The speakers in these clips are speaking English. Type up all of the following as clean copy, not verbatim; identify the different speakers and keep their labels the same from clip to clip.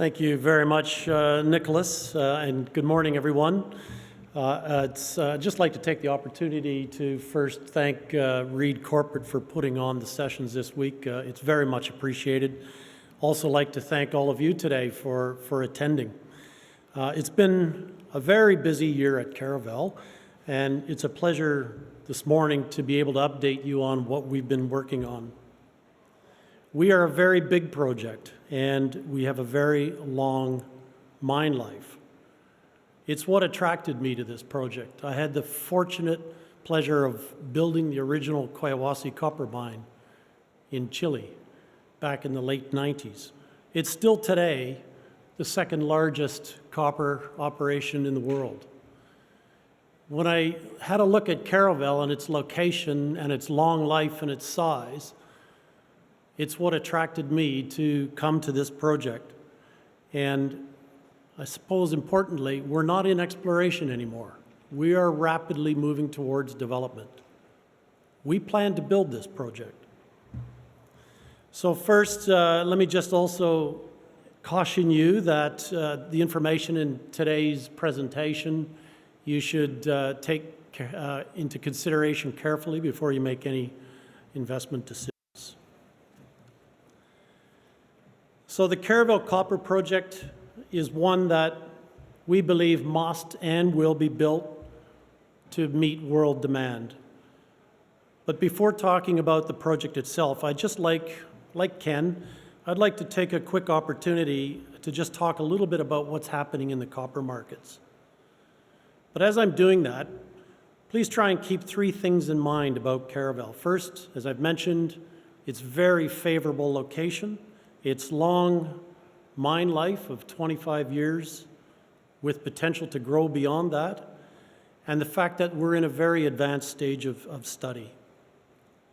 Speaker 1: Thank you very much, Nicholas, and good morning, everyone. I'd just like to take the opportunity to first thank Reed Corporate for putting on the sessions this week. It's very much appreciated. Also like to thank all of you today for attending. It's been a very busy year at Caravel, and it's a pleasure this morning to be able to update you on what we've been working on. We are a very big project, and we have a very long mine life. It's what attracted me to this project. I had the fortunate pleasure of building the original Collahuasi copper mine in Chile back in the late 90s. It's still today the second largest copper operation in the world. When I had a look at Caravel and its location and its long life and its size, it's what attracted me to come to this project. And I suppose importantly, we're not in exploration anymore. We are rapidly moving towards development. We plan to build this project. So first, let me just also caution you that the information in today's presentation you should take into consideration carefully before you make any investment decisions. So the Caravel Copper Project is one that we believe must and will be built to meet world demand. But before talking about the project itself, I'd just like Ken, I'd like to take a quick opportunity to just talk a little bit about what's happening in the copper markets. But as I'm doing that, please try and keep three things in mind about Caravel. First, as I've mentioned, its very favorable location, its long mine life of 25 years with potential to grow beyond that, and the fact that we're in a very advanced stage of study.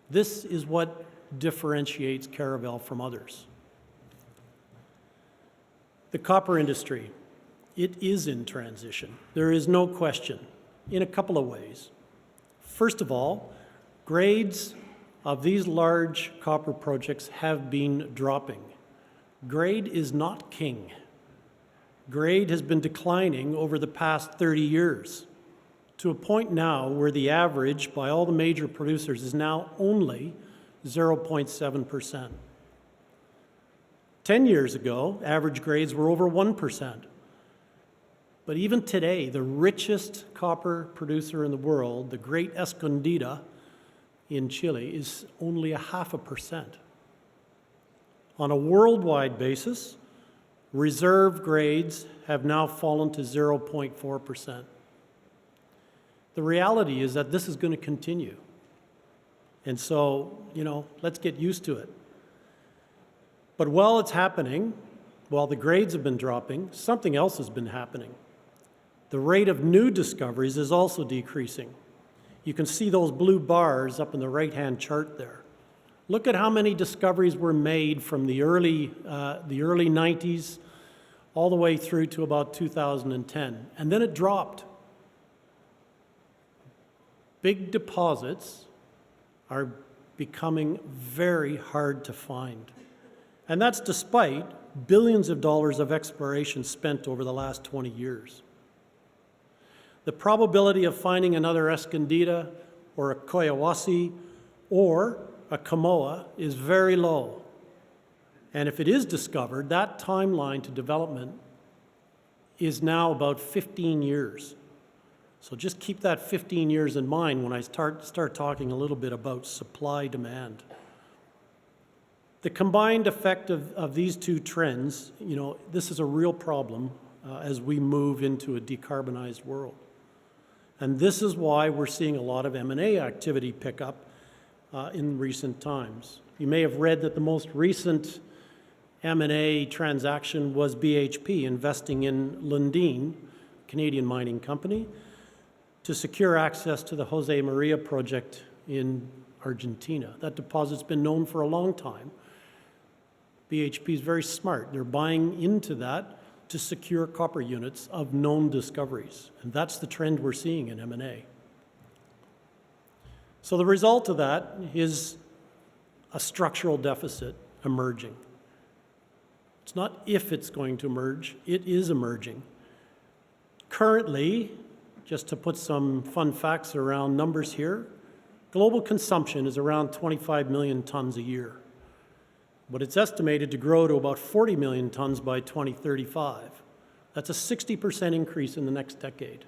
Speaker 1: This is what differentiates Caravel from others. The copper industry, it is in transition. There is no question, in a couple of ways. First of all, grades of these large copper projects have been dropping. Grade is not king. Grade has been declining over the past 30 years to a point now where the average by all the major producers is now only 0.7%. 10 years ago, average grades were over 1%. But even today, the richest copper producer in the world, the Great Escondida in Chile, is only 0.5%. On a worldwide basis, reserve grades have now fallen to 0.4%. The reality is that this is going to continue. And so, let's get used to it. But while it's happening, while the grades have been dropping, something else has been happening. The rate of new discoveries is also decreasing. You can see those blue bars up in the right-hand chart there. Look at how many discoveries were made from the early 90s all the way through to about 2010. And then it dropped. Big deposits are becoming very hard to find. And that's despite billions of dollars of exploration spent over the last 20 years. The probability of finding another Escondida or a Collahuasi or a Kamoa is very low. And if it is discovered, that timeline to development is now about 15 years. So just keep that 15 years in mind when I start talking a little bit about supply-demand. The combined effect of these two trends, this is a real problem as we move into a decarbonized world. And this is why we're seeing a lot of M&A activity pick up in recent times. You may have read that the most recent M&A transaction was BHP investing in Lundin, Canadian mining company, to secure access to the Jose Maria project in Argentina. That deposit's been known for a long time. BHP is very smart. They're buying into that to secure copper units of known discoveries. And that's the trend we're seeing in M&A. So the result of that is a structural deficit emerging. It's not if it's going to emerge, it is emerging. Currently, just to put some fun facts around numbers here, global consumption is around 25 million tons a year, but it's estimated to grow to about 40 million tons by 2035. That's a 60% increase in the next decade.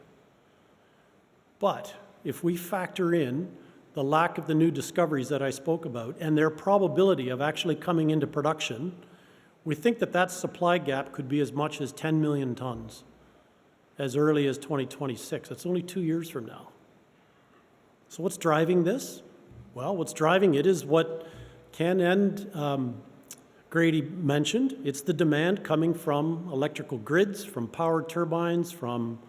Speaker 1: But if we factor in the lack of the new discoveries that I spoke about and their probability of actually coming into production, we think that that supply gap could be as much as 10 million tons as early as 2026. That's only 2 years from now. So what's driving this? Well, what's driving it is what Ken and Grady mentioned. It's the demand coming from electrical grids, from power turbines, from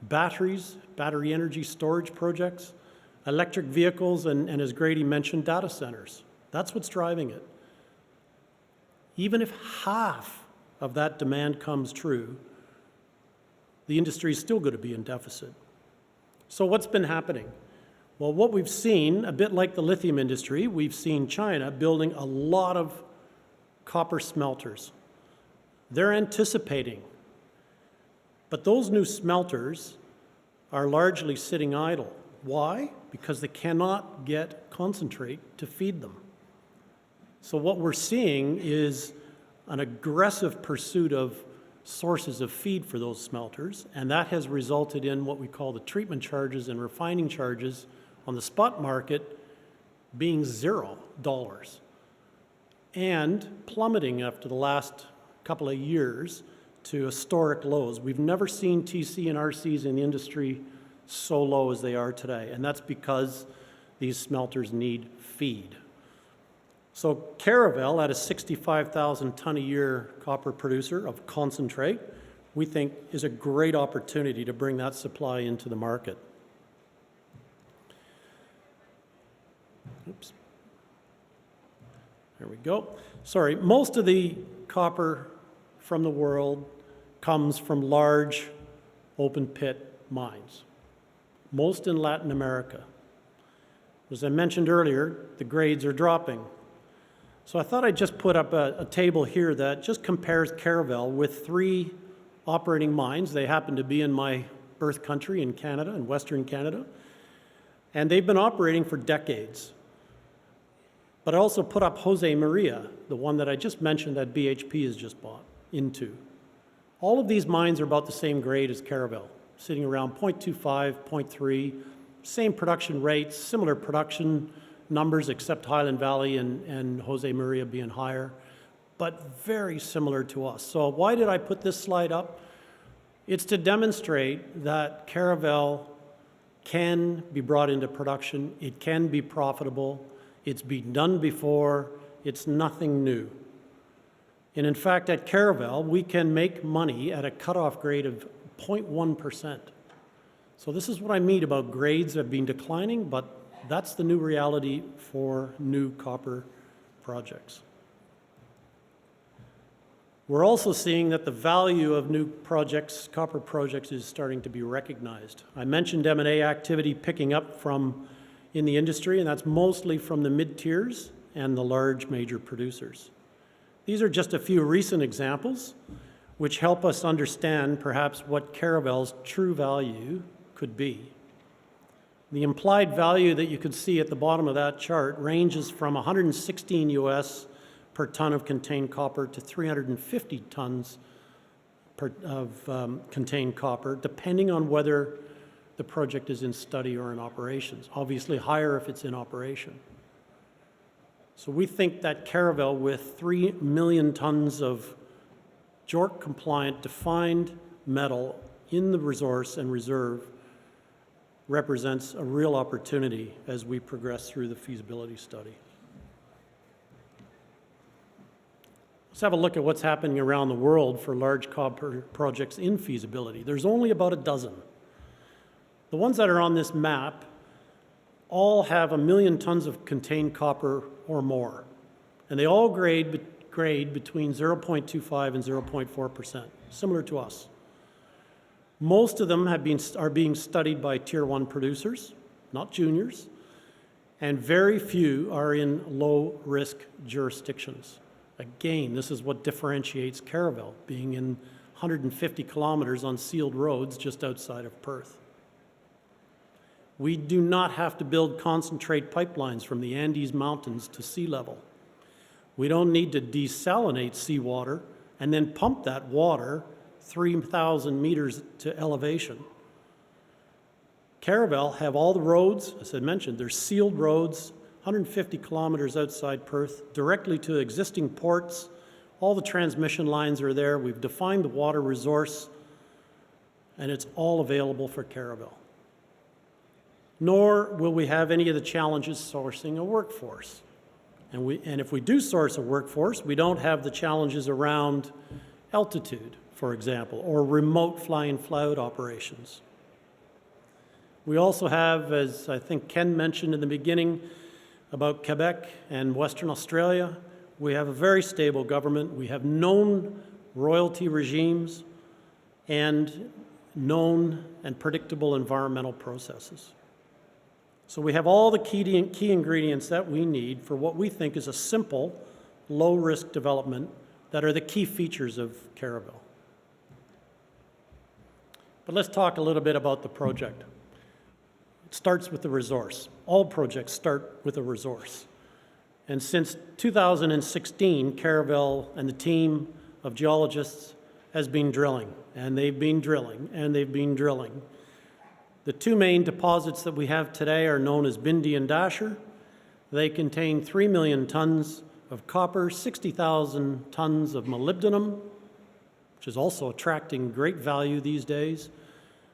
Speaker 1: batteries, battery energy storage projects, electric vehicles, and as Grady mentioned, data centers. That's what's driving it. Even if half of that demand comes true, the industry is still going to be in deficit. So what's been happening? Well, what we've seen, a bit like the lithium industry, we've seen China building a lot of copper smelters. They're anticipating. But those new smelters are largely sitting idle. Why? Because they cannot get concentrate to feed them. So what we're seeing is an aggressive pursuit of sources of feed for those smelters, and that has resulted in what we call the treatment charges and refining charges on the spot market being $0 and plummeting after the last couple of years to historic lows. We've never seen TC and RCs in the industry so low as they are today, and that's because these smelters need feed. So Caravel, at a 65,000 ton a year copper producer of concentrate, we think is a great opportunity to bring that supply into the market. Oops. There we go. Sorry, most of the copper from the world comes from large open pit mines, most in Latin America. As I mentioned earlier, the grades are dropping. So I thought I'd just put up a table here that just compares Caravel with 3 operating mines. They happen to be in my birth country in Canada, in Western Canada, and they've been operating for decades. But I also put up Jose Maria, the one that I just mentioned that BHP has just bought into. All of these mines are about the same grade as Caravel, sitting around 0.25, 0.3, same production rates, similar production numbers, except Highland Valley and Jose Maria being higher, but very similar to us. So why did I put this slide up? It's to demonstrate that Caravel can be brought into production, it can be profitable, it's been done before, it's nothing new. And in fact, at Caravel, we can make money at a cutoff grade of 0.1%. So this is what I mean about grades that have been declining, but that's the new reality for new copper projects. We're also seeing that the value of new projects, copper projects, is starting to be recognized. I mentioned M&A activity picking up in the industry, and that's mostly from the mid-tiers and the large major producers. These are just a few recent examples which help us understand perhaps what Caravel's true value could be. The implied value that you can see at the bottom of that chart ranges from 116 US per ton of contained copper to 350 tons of contained copper, depending on whether the project is in study or in operations. Obviously higher if it's in operation. So we think that Caravel, with 3 million tons of JORC-compliant defined metal in the resource and reserve, represents a real opportunity as we progress through the feasibility study. Let's have a look at what's happening around the world for large copper projects in feasibility. There's only about a dozen. The ones that are on this map all have 1 million tons of contained copper or more, and they all grade between 0.25 and 0.4%, similar to us. Most of them are being studied by Tier 1 producers, not juniors, and very few are in low-risk jurisdictions. Again, this is what differentiates Caravel, being in 150 kilometers on sealed roads just outside of Perth. We do not have to build concentrate pipelines from the Andes Mountains to sea level. We don't need to desalinate seawater and then pump that water 3,000 meters to elevation. Caravel have all the roads, as I mentioned, they're sealed roads, 150 kilometers outside Perth, directly to existing ports. All the transmission lines are there. We've defined the water resource, and it's all available for Caravel. Nor will we have any of the challenges sourcing a workforce. And if we do source a workforce, we don't have the challenges around altitude, for example, or remote fly-in fly-out operations. We also have, as I think Ken mentioned in the beginning, about Quebec and Western Australia, we have a very stable government. We have known royalty regimes and known and predictable environmental processes. So we have all the key ingredients that we need for what we think is a simple, low-risk development that are the key features of Caravel. But let's talk a little bit about the project. It starts with the resource. All projects start with a resource. And since 2016, Caravel and the team of geologists has been drilling, and they've been drilling, and they've been drilling. The two main deposits that we have today are known as Bindi and Dasher. They contain 3 million tons of copper, 60,000 tons of molybdenum, which is also attracting great value these days.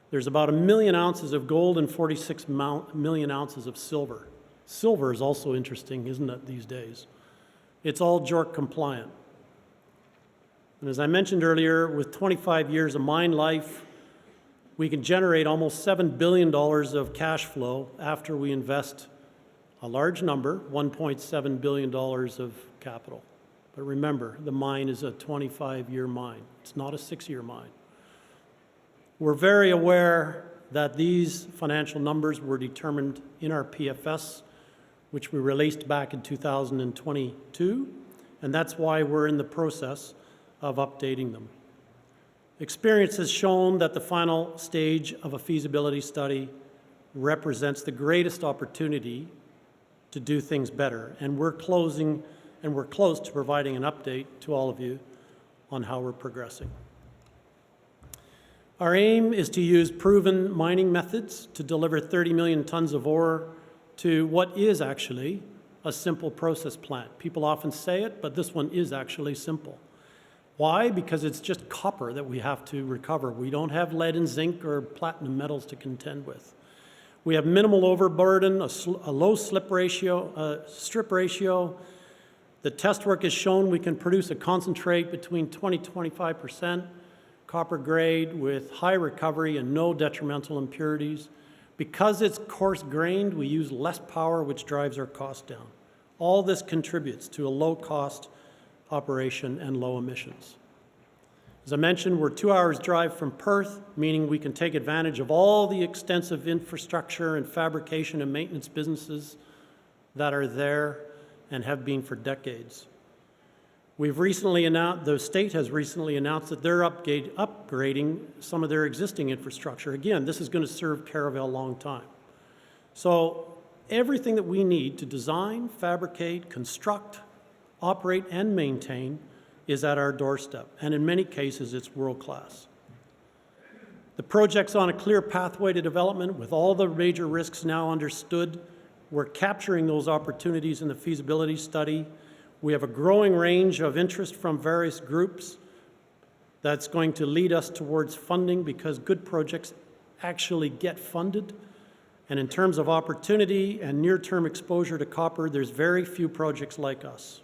Speaker 1: There's about 1 million ounces of gold and 46 million ounces of silver. Silver is also interesting, isn't it, these days? It's all JORC compliant. And as I mentioned earlier, with 25 years of mine life, we can generate almost $7 billion of cash flow after we invest a large number, $1.7 billion of capital. But remember, the mine is a 25-year mine. It's not a 6-year mine. We're very aware that these financial numbers were determined in our PFS, which we released back in 2022, and that's why we're in the process of updating them. Experience has shown that the final stage of a feasibility study represents the greatest opportunity to do things better, and we're close to providing an update to all of you on how we're progressing. Our aim is to use proven mining methods to deliver 30 million tons of ore to what is actually a simple process plant. People often say it, but this one is actually simple. Why? Because it's just copper that we have to recover. We don't have lead and zinc or platinum metals to contend with. We have minimal overburden, a low strip ratio. The test work has shown we can produce a concentrate between 20-25% copper grade with high recovery and no detrimental impurities. Because it's coarse-grained, we use less power, which drives our cost down. All this contributes to a low-cost operation and low emissions. As I mentioned, we're 2 hours drive from Perth, meaning we can take advantage of all the extensive infrastructure and fabrication and maintenance businesses that are there and have been for decades. We've recently announced, the state has recently announced that they're upgrading some of their existing infrastructure. Again, this is going to serve Caravel a long time. So everything that we need to design, fabricate, construct, operate, and maintain is at our doorstep, and in many cases, it's world-class. The project's on a clear pathway to development with all the major risks now understood. We're capturing those opportunities in the feasibility study. We have a growing range of interest from various groups that's going to lead us towards funding because good projects actually get funded. And in terms of opportunity and near-term exposure to copper, there's very few projects like us.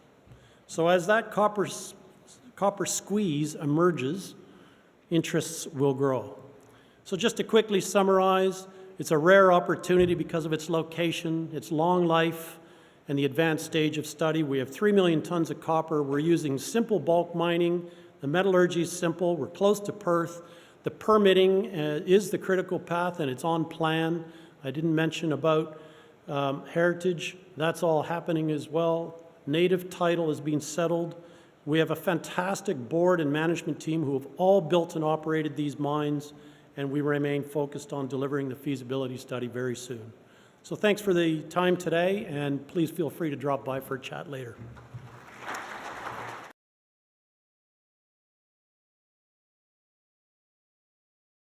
Speaker 1: So as that copper squeeze emerges, interests will grow. So just to quickly summarize, it's a rare opportunity because of its location, its long life, and the advanced stage of study. We have 3 million tons of copper. We're using simple bulk mining. The metallurgy is simple. We're close to Perth. The permitting is the critical path, and it's on plan. I didn't mention about heritage. That's all happening as well. Native title is being settled. We have a fantastic board and management team who have all built and operated these mines, and we remain focused on delivering the feasibility study very soon. So thanks for the time today, and please feel free to drop by for a chat later.